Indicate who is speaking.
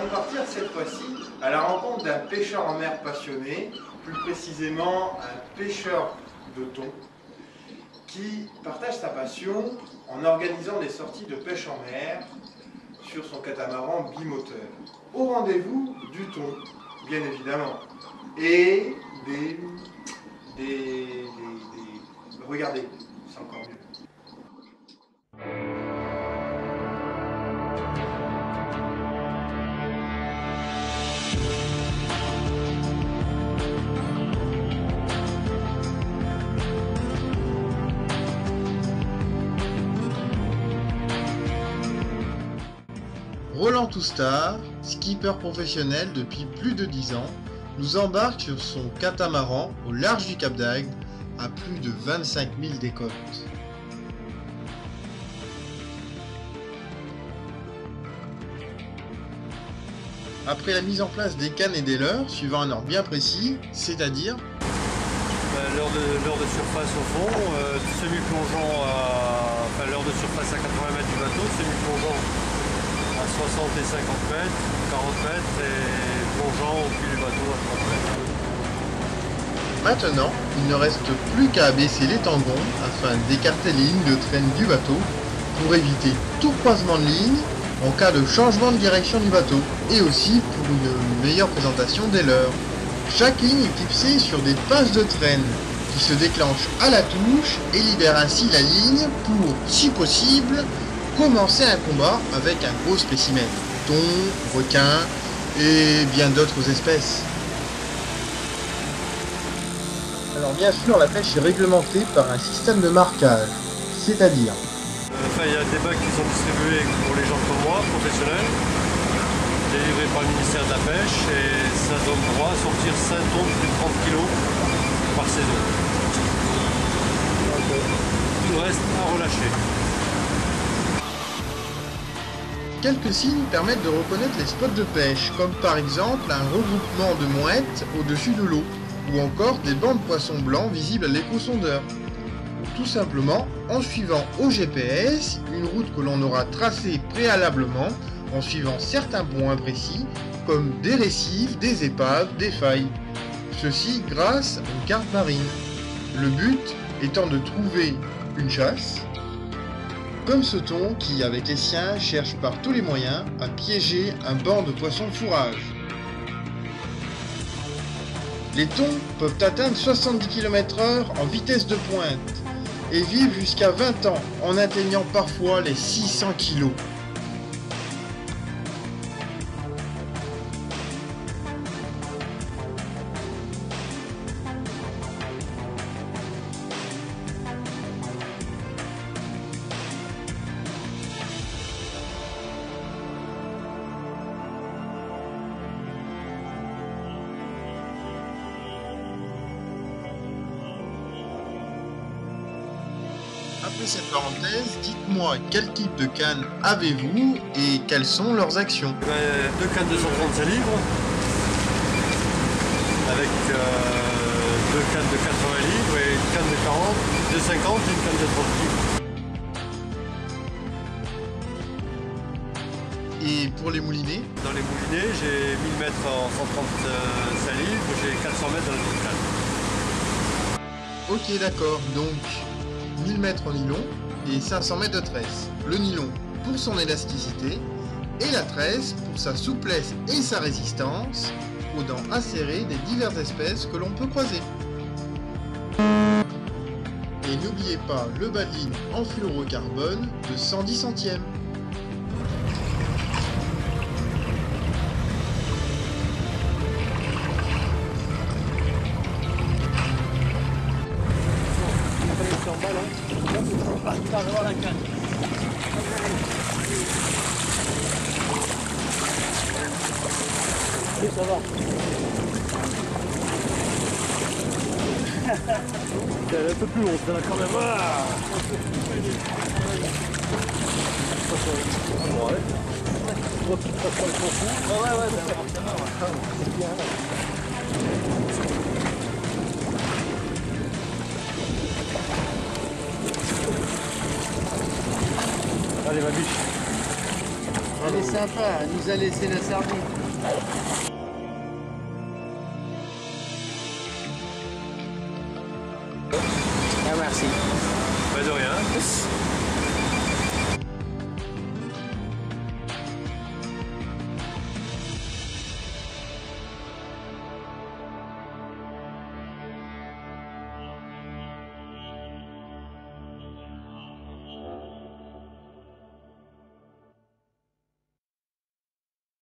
Speaker 1: allons partir cette fois-ci à la rencontre d'un pêcheur en mer passionné, plus précisément un pêcheur de thon, qui partage sa passion en organisant des sorties de pêche en mer sur son catamaran bimoteur. Au rendez-vous du thon, bien évidemment, et regardez, c'est encore mieux.
Speaker 2: Roland Toustar, skipper professionnel depuis plus de 10 ans, nous embarque sur son catamaran au large du Cap d'Agde, à plus de 25 000 des côtes. Après la mise en place des cannes et des leurres, suivant un ordre bien précis, c'est-à-dire
Speaker 3: l'heure de surface au fond, semi-plongeant l'heure de surface à 80 mètres du bateau, semi-plongeant à 60 et 50 mètres, 40 mètres et plongeant au pied du bateau à 30 mètres.
Speaker 2: Maintenant, il ne reste plus qu'à abaisser les tangons afin d'écarter les lignes de traîne du bateau pour éviter tout croisement de lignes en cas de changement de direction du bateau et aussi pour une meilleure présentation des leurres. Chaque ligne est fixée sur des pinces de traîne qui se déclenchent à la touche et libèrent ainsi la ligne pour, si possible, commencer un combat avec un gros spécimen, thon, requin et bien d'autres espèces. Alors bien sûr, la pêche est réglementée par un système de marquage, c'est-à-dire
Speaker 3: il y a des bacs qui sont distribués pour les gens comme moi, professionnels, délivrés par le ministère de la Pêche, et ça donne droit à sortir 5 tonnes de plus de 30 kg par saison. Tout le reste à relâcher.
Speaker 2: Quelques signes permettent de reconnaître les spots de pêche, comme par exemple un regroupement de mouettes au-dessus de l'eau, ou encore des bancs de poissons blancs visibles à l'écho-sondeur. Tout simplement en suivant au GPS une route que l'on aura tracée préalablement en suivant certains points précis comme des récifs, des épaves, des failles. Ceci grâce aux cartes marines. Le but étant de trouver une chasse, comme ce thon qui, avec les siens, cherche par tous les moyens à piéger un banc de poissons de fourrage. Les thons peuvent atteindre 70 km/h en vitesse de pointe et vivent jusqu'à 20 ans en atteignant parfois les 600 kg. Après cette parenthèse, dites-moi quel type de canne avez-vous et quelles sont leurs actions?
Speaker 3: Deux cannes de 135 livres, avec deux cannes de 80 livres et une canne de 40, de 50 et une canne de 30 livres.
Speaker 2: Et pour les moulinets?
Speaker 3: Dans les moulinets, j'ai 1000 mètres en 135 livres, j'ai 400 mètres dans la petite canne.
Speaker 2: Ok, d'accord, donc 1000 mètres en nylon et 500 mètres de tresse. Le nylon pour son élasticité et la tresse pour sa souplesse et sa résistance aux dents acérées des diverses espèces que l'on peut croiser. Et n'oubliez pas le bas de ligne en fluorocarbone de 110 centièmes.
Speaker 4: Oui, ça va. Elle est un peu plus haute, là, quand même. Ah, allez, ma biche.
Speaker 3: Voilà.
Speaker 5: Elle est sympa, elle nous a laissé la sardine. Ah, merci.
Speaker 3: Pas de rien.